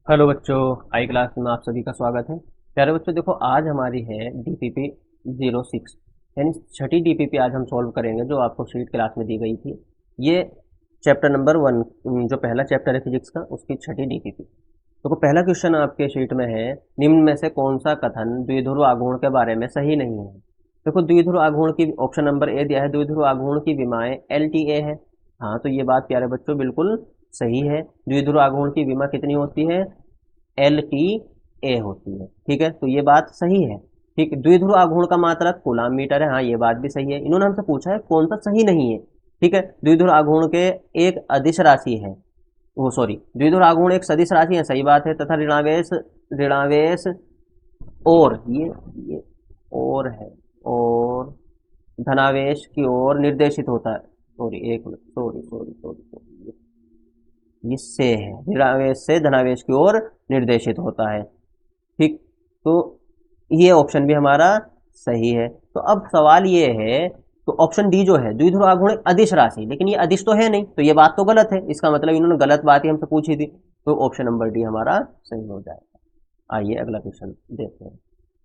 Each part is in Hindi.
हेलो बच्चों। आई क्लास में आप सभी का स्वागत है। प्यारे बच्चों, देखो आज हमारी है डीपीपी 06 यानी छठी डीपीपी आज हम सॉल्व करेंगे जो आपको शीट क्लास में दी गई थी। ये चैप्टर नंबर 1 जो पहला चैप्टर है फिजिक्स का, उसकी छठी डीपीपी। देखो पहला क्वेश्चन आपके शीट में है, निम्न में से कौन सा कथन द्विध्रुव आघूर्ण के बारे में सही नहीं है। देखो द्विध्रुव आघूर्ण की ऑप्शन नंबर ए दिया है, द्विध्रुव आघूर्ण की विमाएं LTA है। हाँ तो ये बात प्यारे बच्चों बिल्कुल सही है। द्विध्रुव आघूर्ण की विमा कितनी होती है? LTA होती है। ठीक है, तो ये बात सही है। ठीक, द्विध्रुव आघूर्ण का मात्रक कूलाम मीटर है। हाँ ये बात भी सही है। इन्होंने हमसे पूछा है कौन सा सही नहीं है। ठीक है, द्विध्रुव आघूर्ण के एक अदिश राशि है, वो सॉरी द्विध्रुव आघूर्ण एक सदिश राशि है, सही बात है। तथा ऋणावेश ऋणावेश और ये और है और धनावेश की ओर निर्देशित होता है। सॉरी एक minute, sorry sorry sorry sorry, इससे है ऋणावेश से धनावेश की ओर निर्देशित होता है। ठीक, तो ये ऑप्शन भी हमारा सही है। तो अब सवाल ये है, तो ऑप्शन डी जो है द्विध्रुव आघूर्ण एक अदिश राशि, लेकिन ये अदिश तो है नहीं, तो ये बात तो गलत है। इसका मतलब इन्होंने गलत बात ही हमसे पूछी थी, तो ऑप्शन नंबर डी हमारा सही हो जाएगा। आइए अगला क्वेश्चन देखते हैं।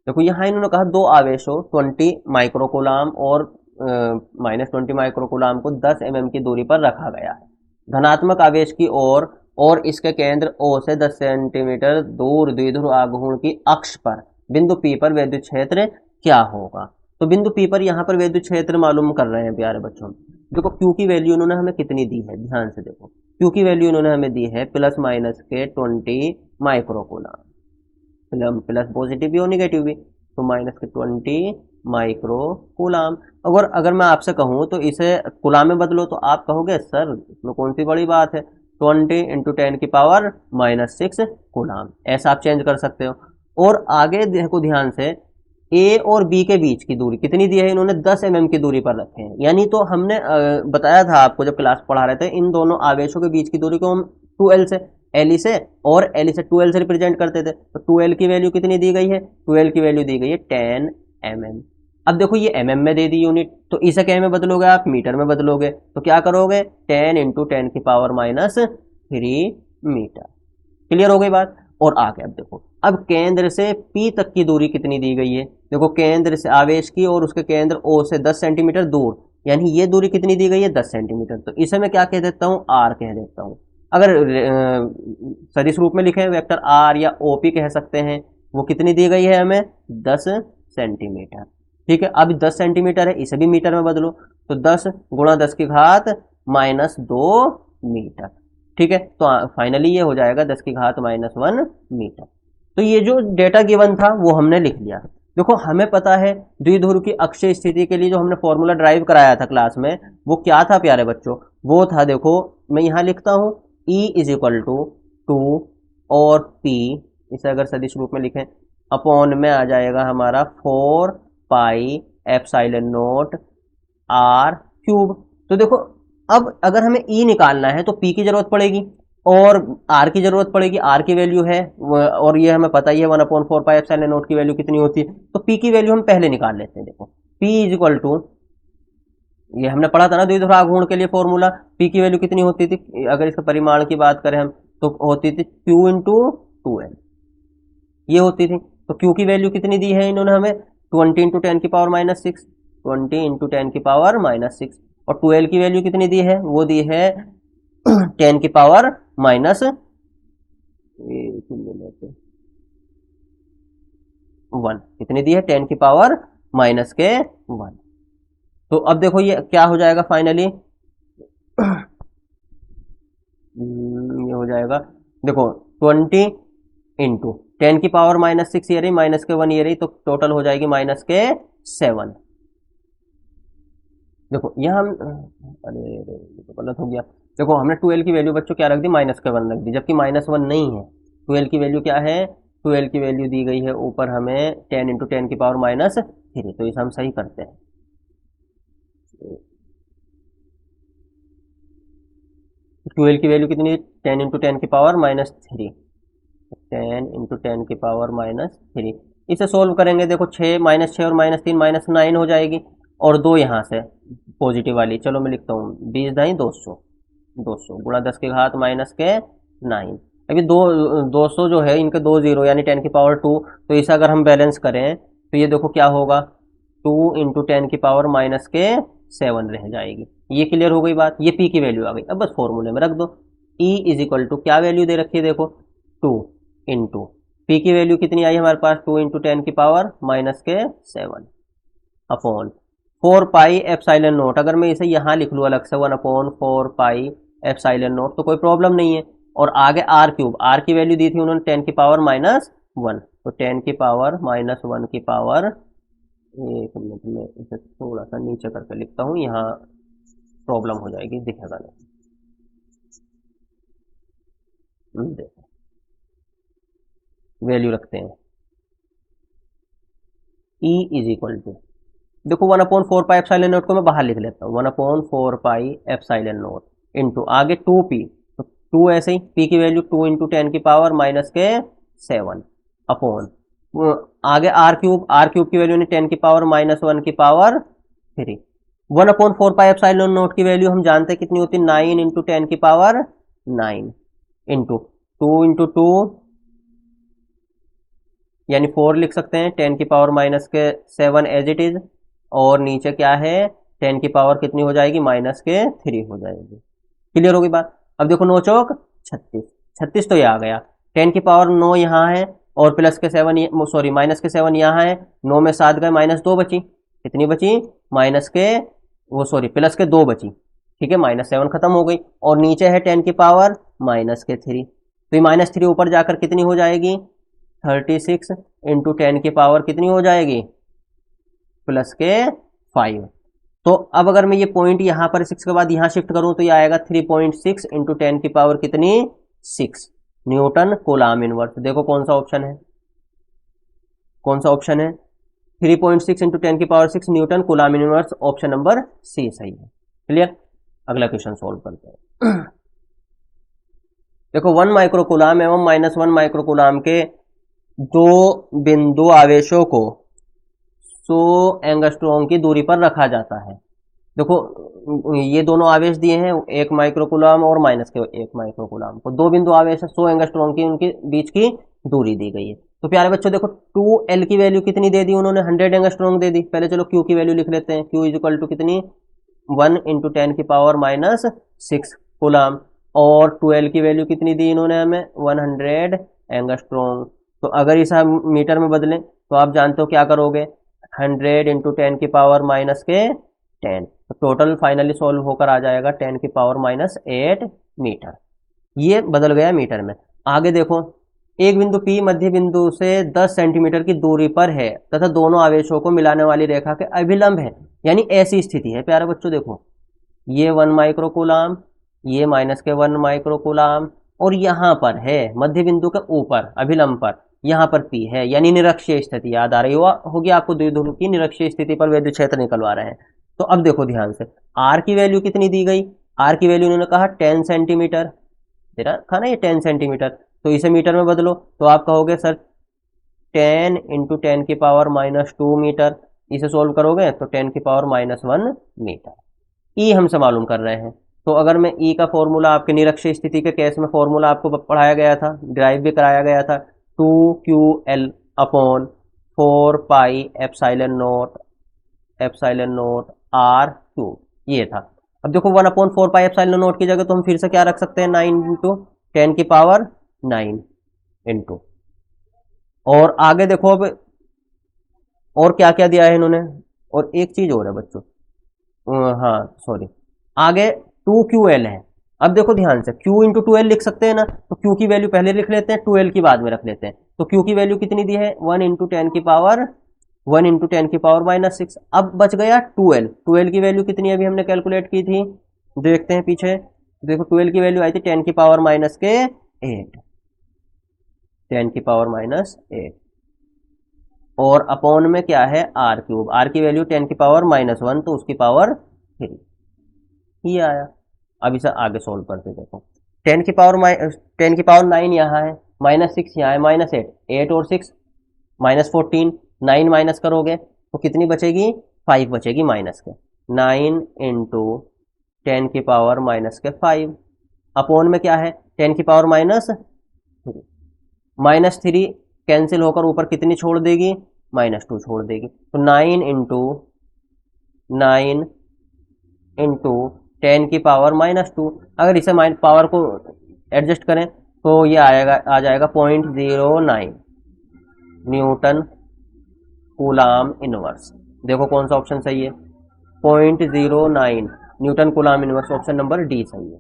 देखो यहाँ इन्होंने कहा दो आवेशों 20 माइक्रोकूलाम और -20 माइक्रोकूलाम को 10 की दूरी पर रखा गया है। धनात्मक आवेश की ओर और इसके केंद्र O से 10 सेंटीमीटर दूर द्विध्रुव आघूर्ण की अक्ष पर बिंदु P पर विद्युत क्षेत्र क्या होगा। तो बिंदु P पर यहाँ पर विद्युत क्षेत्र मालूम कर रहे हैं प्यारे बच्चों। देखो Q की वैल्यू इन्होंने हमें कितनी दी है, ध्यान से देखो। Q की वैल्यू इन्होंने हमें दी है प्लस माइनस के 20 माइक्रोकूलाम, प्लस पॉजिटिव भी और निगेटिव भी, तो माइनस के 20 माइक्रो कूलाम। अगर अगर मैं आपसे कहूँ तो इसे कूलाम में बदलो, तो आप कहोगे सर इसमें कौन सी बड़ी बात है, 20 इंटू 10 की पावर -6 कूलाम, ऐसा आप चेंज कर सकते हो। और आगे देखो ध्यान से, ए और बी के बीच की दूरी कितनी दी है, इन्होंने 10 की दूरी पर रखे हैं। यानी तो हमने बताया था आपको जब क्लास पढ़ा रहे थे, इन दोनों आवेशों के बीच की दूरी को हम 2L से L से और L से 2L से रिप्रेजेंट करते थे। तो 2L की वैल्यू कितनी दी गई है, 2L की वैल्यू दी गई है 10 अब देखो ये में दे दी यूनिट, तो इसे क्या में बदलोगे आप, मीटर में बदलोगे। तो क्या करोगे, 10 इंटू 10 की पावर -3 मीटर। क्लियर हो गई बात। और आगे अब देखो, अब केंद्र से P तक की दूरी कितनी दी गई है। देखो केंद्र से आवेश की और उसके केंद्र O से 10 सेंटीमीटर दूर, यानी ये दूरी कितनी दी गई है, 10 सेंटीमीटर। तो इसे मैं क्या कह देता हूँ, R कह देता हूँ। अगर सदिश रूप में लिखे वेक्टर R या OP कह सकते हैं। वो कितनी दी गई है हमें, 10 सेंटीमीटर। ठीक है, अब 10 सेंटीमीटर है, इसे भी मीटर में बदलो, तो 10 गुणा 10 की घात -2 मीटर। ठीक है, तो फाइनली ये हो जाएगा 10 की घात -1 मीटर। तो ये जो डेटा गिवन था वो हमने लिख लिया। देखो हमें पता है द्विध्रुव की अक्षीय स्थिति के लिए जो हमने फॉर्मूला ड्राइव कराया था क्लास में, वो क्या था प्यारे बच्चों, वो था, देखो मैं यहां लिखता हूं E इज इक्वल टू 2 और P, इसे अगर सदिश रूप में लिखें, अपॉन में आ जाएगा हमारा 4 pi epsilon not R cube. तो देखो अब अगर हमें E निकालना है तो P की जरूरत पड़ेगी और R की जरूरत पड़ेगी। R की वैल्यू है और ये हमें पता ही है 1/4 पाई एप्सिलॉन नॉट की वैल्यू कितनी होती है। तो P की वैल्यू हम पहले निकाल लेते हैं। देखो P इज इक्वल टू, ये हमने पढ़ा था ना द्विध्रुव आघूर्ण के लिए फॉर्मूला, P की वैल्यू कितनी होती थी, अगर इसका परिमाण की बात करें हम तो होती थी Q इंटू 2L, ये होती थी। तो Q की वैल्यू कितनी दी है इन्होंने हमें, 20 इंटू 10 की पावर -6, 20 इंटू 10 की पावर -6। और 2L की वैल्यू कितनी दी है, वो दी है 10 की पावर -1। कितनी दी है, 10 की पावर -1। तो अब देखो ये क्या हो जाएगा फाइनली, ये हो जाएगा, देखो 20 इंटू 10 की पावर -6 ये रही, -1 ये रही, तो टोटल हो जाएगी -7। देखो यहाँ हम, अरे ये तो गलत हो गया। देखो हमने 2L की वैल्यू बच्चों क्या रख दी, -1 रख दी, जबकि -1 नहीं है। 2L की वैल्यू क्या है, 2L की वैल्यू दी गई है ऊपर हमें 10 इंटू 10 की पावर -3, तो इसे हम सही करते हैं। 12 की वैल्यू कितनी है, 10 इंटू 10 की पावर -3, 10 इंटू 10 की पावर -3। इसे सोल्व करेंगे, देखो 6 -6 और -3 -9 हो जाएगी, और 2 यहाँ से पॉजिटिव वाली, चलो मैं लिखता हूँ 20 दाई 200, 200 गुणा 10 की घात -9। अभी 200 जो है इनके 2 जीरो यानी 10 की पावर 2, तो इसे अगर हम बैलेंस करें तो ये देखो क्या होगा, 2 × 10 की पावर-7 रह जाएगी। ये क्लियर हो गई बात, ये पी की वैल्यू आ गई। अब बस फॉर्मूले में रख दो, ई इज इक्वल टू क्या वैल्यू दे रखी है देखो, 2 × पी की वैल्यू कितनी आई हमारे पास, 2 × 10 की पावर-7 अपॉन 4 पाई एप्सिलॉन नॉट। अगर मैं इसे यहाँ लिख लूँ अलग से 1/4 पाई एप्सिलॉन नॉट तो कोई प्रॉब्लम नहीं है। और आगे आर क्यूब, आर की वैल्यू दी थी उन्होंने 10 की पावर-1, तो 10 की पावर-1 की पावर, एक मिनट में इसे थोड़ा सा नीचे करके लिखता हूँ, यहाँ प्रॉब्लम हो जाएगी, दिखेगा नहीं। देखो वैल्यू रखते हैं, ई इज इक्वल टू, देखो 1/4 पाई एप्सिलॉन नॉट को मैं बाहर लिख लेता हूँ, 1/4 पाई एप्सिलॉन नॉट इंटू आगे 2 पी, तो 2 ऐसे ही, पी की वैल्यू 2 × 10 की पावर-7 अपॉन आगे आर क्यूब, आर क्यूब की वैल्यू ने 10 की पावर-1 की पावर 3। 1/4 पाई एप्सिलॉन नॉट की वैल्यू हम जानते हैं कितनी होती है, 9 × 10 की पावर 9 इंटू 2 × 2 यानी 4 लिख सकते हैं, 10 की पावर-7 एज इट इज, और नीचे क्या है, 10 की पावर कितनी हो जाएगी, -3 हो जाएगी। क्लियर होगी बात। अब देखो 9 चौक 36, 36 तो ये आ गया, 10 की पावर 9 यहाँ है और +7 सॉरी -7 यहाँ है, 9 में 7 गए, -2 बची, कितनी बची, +2 बची, ठीक है, -7 खत्म हो गई, और नीचे है 10 की पावर-3, तो ये -3 ऊपर जाकर कितनी हो जाएगी, 36 इंटू 10 की पावर कितनी हो जाएगी, +5। तो अब अगर मैं ये पॉइंट यहाँ पर 6 के बाद यहाँ शिफ्ट करूँ तो ये आएगा 3.6 इंटू 10 की पावर कितनी, 6 न्यूटन कूलाम इनवर्स। देखो कौन सा ऑप्शन है, कौन सा ऑप्शन है, 3.6 इंटू 10 की power 6 newton coulomb inverse, option number C सही है। क्लियर, अगला क्वेश्चन सोल्व करते हैं। देखो 1 माइक्रोकूलाम एवं -1 माइक्रोकूलाम के दो बिंदु आवेशों को 100 एंगस्ट्रॉम की दूरी पर रखा जाता है। देखो ये दोनों आवेश दिए हैं, 1 माइक्रोकूलाम और -1 माइक्रोकूलाम को, दो बिंदु आवेश है, 100 एंगस्ट्रॉम की उनके बीच की दूरी दी गई है। तो प्यारे बच्चों देखो 2L की वैल्यू कितनी दे दी उन्होंने, 100 एंगस्ट्रॉम दे दी। पहले चलो Q की वैल्यू लिख लेते हैं, Q इज इक्वल टू कितनी, 1 × 10 की पावर-6 कूलाम, और 2L की वैल्यू कितनी दी इन्होंने हमें, 100 एंगस्ट्रॉम। तो अगर इसे हम मीटर में बदलें तो आप जानते हो क्या करोगे, 100 × 10 की पावर-10, तो टोटल फाइनली सॉल्व होकर आ जाएगा 10 की पावर-8 मीटर। ये बदल गया मीटर में। आगे देखो एक बिंदु P मध्य बिंदु से 10 सेंटीमीटर की दूरी पर है तथा दोनों आवेशों को मिलाने वाली रेखा के अभिलंब है, यानी ऐसी स्थिति है प्यारे बच्चों। देखो ये 1 माइक्रोकूलाम, ये -1 माइक्रोकूलाम, और यहाँ पर है मध्य बिंदु के ऊपर अभिलंब पर, यहाँ पर P है, यानी निरक्षीय स्थिति। याद आ रही होगी आपको द्विध्रुव की निरक्षीय स्थिति पर वैद्युत क्षेत्र निकलवा रहे हैं। तो अब देखो ध्यान से, R की वैल्यू कितनी दी गई, R की वैल्यू उन्होंने कहा 10 सेंटीमीटर, तेरा था ना ये 10 सेंटीमीटर, तो इसे मीटर में बदलो तो आप कहोगे सर 10 × 10 की पावर-2 मीटर, इसे सोल्व करोगे तो 10 की पावर-1 मीटर। ई हमसे मालूम कर रहे हैं, तो अगर मैं ई का फॉर्मूला आपके निरक्षीय स्थिति के केस में फॉर्मूला आपको पढ़ाया गया था, ड्राइव भी कराया गया था, 2QL upon 4 pi epsilon not R cube, ये था। अब देखो 1/4 पाई एप्सिलॉन नॉट की जगह तो हम फिर से क्या रख सकते हैं, 9 × 10 की पावर-9 इंटू, और आगे देखो अब और क्या क्या दिया है इन्होंने, और एक चीज और है बच्चों, हाँ सॉरी, आगे 2QL है। अब देखो ध्यान से, Q × 2L लिख सकते हैं ना, तो Q की वैल्यू पहले लिख लेते हैं, 2L की बाद में रख लेते हैं। तो Q की वैल्यू कितनी दी है, 1 × 10 की पावर -6। अब बच गया 2L, 2L की वैल्यू कितनी अभी हमने कैलकुलेट की थी, देखते हैं पीछे। देखो 2L की वैल्यू आई थी 10 की पावर-8, 10 की पावर-8, और अपॉन में क्या है, R क्यूब, R की वैल्यू 10 की पावर-1 तो उसकी पावर 3, ये आया। अब इसे आगे सोल्व करते देखो, 10 की पावर 9 यहाँ है, -6 यहाँ है, -8, 8 और 6 -14, 9 माइनस करोगे तो कितनी बचेगी, 5 बचेगी माइनस के, 9 × 10 की पावर-5 अपॉन में क्या है, 10 की पावर-, 3, -3 कैंसिल होकर ऊपर कितनी छोड़ देगी, -2 छोड़ देगी। तो 9 10 की पावर -2, अगर इसे पावर को एडजस्ट करें तो ये आ जाएगा 0.09 न्यूटन कूलाम इनवर्स। देखो कौन सा ऑप्शन सही है, 0.09 Newton coulomb inverse, option number D सही है।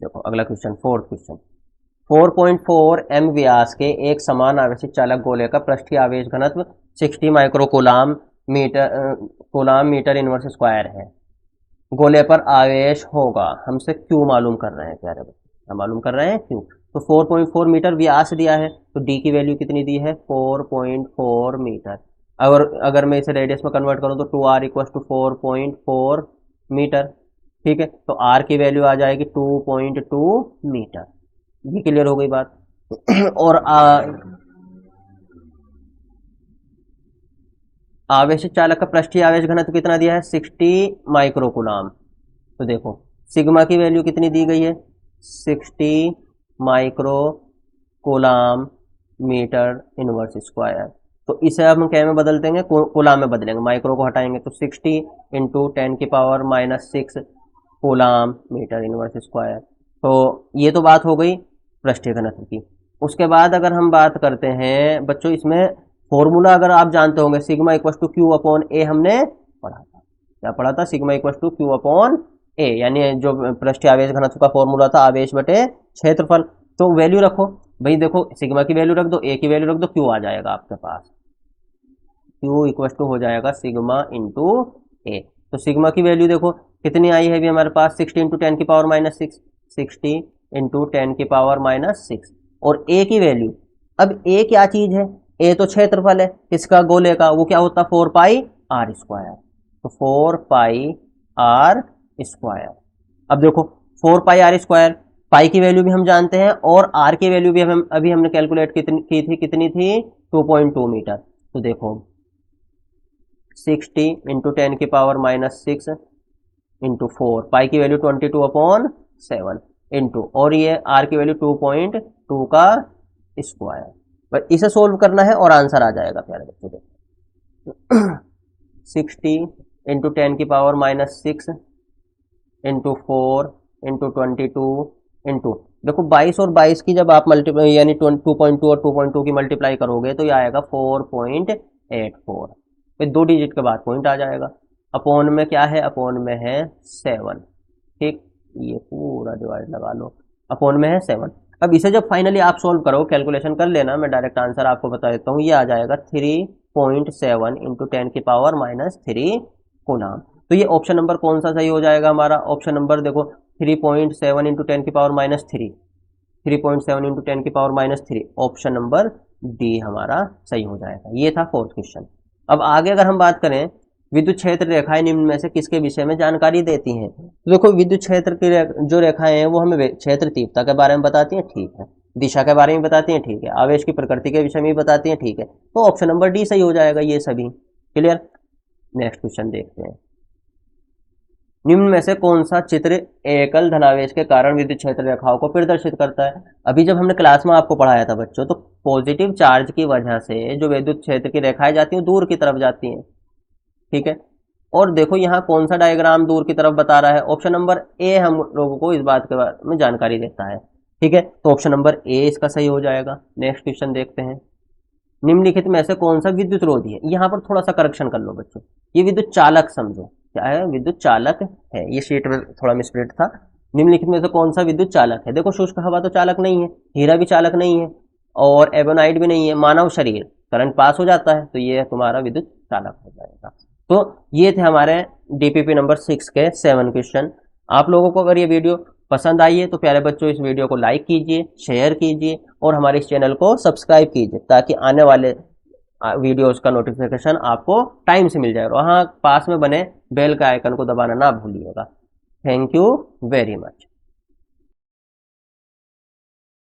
देखो अगला क्वेश्चन, फोर्थ क्वेश्चन, 4.4 m व्यास के एक समान आवेशित चालक गोले का पृष्ठीय आवेश घनत्व 60 micro coulomb metre inverse square है। गोले पर आवेश होगा, हमसे क्यू मालूम कर रहे हैं प्यारे बच्चे, क्या मालूम कर रहे हैं, क्यू। तो 4.4 मीटर व्यास दिया है, तो डी की वैल्यू कितनी दी है, 4.4 मीटर। अगर मैं इसे रेडियस में कन्वर्ट करूं तो 2r इक्वल टू 4.4 मीटर, ठीक है। तो r की वैल्यू आ जाएगी 2.2 मीटर। ये क्लियर हो गई बात। और आवेशित चालक का पृष्ठीय आवेश घनत्व कितना दिया है, 60 माइक्रो कूलाम। तो देखो सिग्मा की वैल्यू कितनी दी गई है, 60 micro coulomb metre inverse square. तो इसे हम क्या में बदल देंगे, कूलाम में बदलेंगे, माइक्रो को हटाएंगे तो 60 इंटू 10 की power -6 coulomb metre inverse square. तो ये तो बात हो गई पृष्ठीय घनत्व की। उसके बाद अगर हम बात करते हैं बच्चों, इसमें फॉर्मूला अगर आप जानते होंगे, sigma equal to Q upon A हमने पढ़ा था। क्या पढ़ा था, sigma equal to Q upon A, यानी जो पृष्ठीय आवेश घनत्व का फॉर्मूला था, आवेश बटे क्षेत्रफल। तो वैल्यू रखो भाई, देखो सिग्मा की वैल्यू रख दो, ए की वैल्यू रख दो, क्यू आ जाएगा आपके पास, क्यू इक्वल टू हो जाएगा सिग्मा इंटू ए। तो सिग्मा की वैल्यू देखो कितनी आई है अभी हमारे पास, 60 इंटू 10 की पावर -6, 60 इंटू 10 की पावर -6। और ए की वैल्यू, अब ए क्या चीज है, ए तो क्षेत्रफल है किसका, गोले का, वो क्या होता है 4 पाई आर स्क्वायर। तो 4 पाई आर स्क्वायर। अब देखो 4 पाई आर स्क्वायर, पाई की वैल्यू भी हम जानते हैं और आर की वैल्यू भी अभी हमने कैलकुलेट कितनी थी 2.2 मीटर। तो देखो 60 इंटू 10 की पावर -6 इंटू 4, पाई की वैल्यू 22/7 इंटू, और ये आर की वैल्यू 2.2 का स्क्वायर। बस इसे सोल्व करना है और आंसर आ जाएगा प्यारे बच्चों। 60 इंटू 10 की पावर -6 इंटू 4 इंटू 22 इंटू, देखो 22 और 22 की जब आप मल्टीप्लाई यानी 2.2 और 2.2 की मल्टीप्लाई करोगे तो ये आएगा 4.84। फिर 2 डिजिट के बाद पॉइंट आ जाएगा। अपॉन में क्या है, अपॉन में है 7, ठीक, ये पूरा डिवाइड लगा लो, अपॉन में है 7। अब इसे जब फाइनली आप सोल्व करो, कैलकुलेशन कर लेना, मैं डायरेक्ट आंसर आपको बता देता हूँ, ये आ जाएगा 3.7 इंटू 10 की पावर -3 कूलाम। तो ये ऑप्शन नंबर कौन सा सही हो जाएगा हमारा, ऑप्शन नंबर देखो 3.7 इंटू 10 की पावर -3, 3.7 इंटू 10 की पावर -3, ऑप्शन नंबर डी हमारा सही हो जाएगा। ये था फोर्थ क्वेश्चन। अब आगे अगर हम बात करें, विद्युत क्षेत्र रेखाएं निम्न में से किसके विषय में जानकारी देती हैं। तो देखो विद्युत क्षेत्र की जो रेखाएं हैं वो हमें क्षेत्र तीव्रता के बारे में बताती हैं, ठीक है, दिशा के बारे में बताती हैं, ठीक है, आवेश की प्रकृति के विषय में भी बताती हैं, ठीक है। तो ऑप्शन नंबर डी सही हो जाएगा ये सभी। क्लियर। नेक्स्ट क्वेश्चन देखते हैं, निम्न में से कौन सा चित्र एकल धनावेश के कारण विद्युत क्षेत्र रेखाओं को प्रदर्शित करता है। अभी जब हमने क्लास में आपको पढ़ाया था बच्चों, तो पॉजिटिव चार्ज की वजह से जो विद्युत क्षेत्र की रेखाएं जाती हैं दूर की तरफ जाती हैं, ठीक है। और देखो यहाँ कौन सा डायग्राम दूर की तरफ बता रहा है, ऑप्शन नंबर ए हम लोगों को इस बात के बारे में जानकारी देता है, ठीक है। तो ऑप्शन नंबर ए इसका सही हो जाएगा। नेक्स्ट क्वेश्चन देखते हैं, निम्नलिखित में से कौन सा विद्युत रोधी है। यहाँ पर थोड़ा सा करेक्शन कर लो बच्चों, ये विद्युत चालक समझो, क्या है, विद्युत चालक है। ये शीट में थोड़ा मिसप्रिंट था। निम्नलिखित में से कौन सा विद्युत चालक है। देखो शुष्क हवा तो चालक नहीं है, हीरा भी चालक नहीं है, और एबोनाइट भी नहीं है। मानव शरीर करंट पास हो जाता है, तो ये तुम्हारा विद्युत चालक हो जाएगा। तो ये थे हमारे डीपीपी नंबर 6 के 7 क्वेश्चन। आप लोगों को अगर ये वीडियो पसंद आई है तो प्यारे बच्चों इस वीडियो को लाइक कीजिए, शेयर कीजिए और हमारे इस चैनल को सब्सक्राइब कीजिए, ताकि आने वाले वीडियोस का नोटिफिकेशन आपको टाइम से मिल जाए। वहाँ पास में बने बेल का आइकन को दबाना ना भूलिएगा। Thank you very much.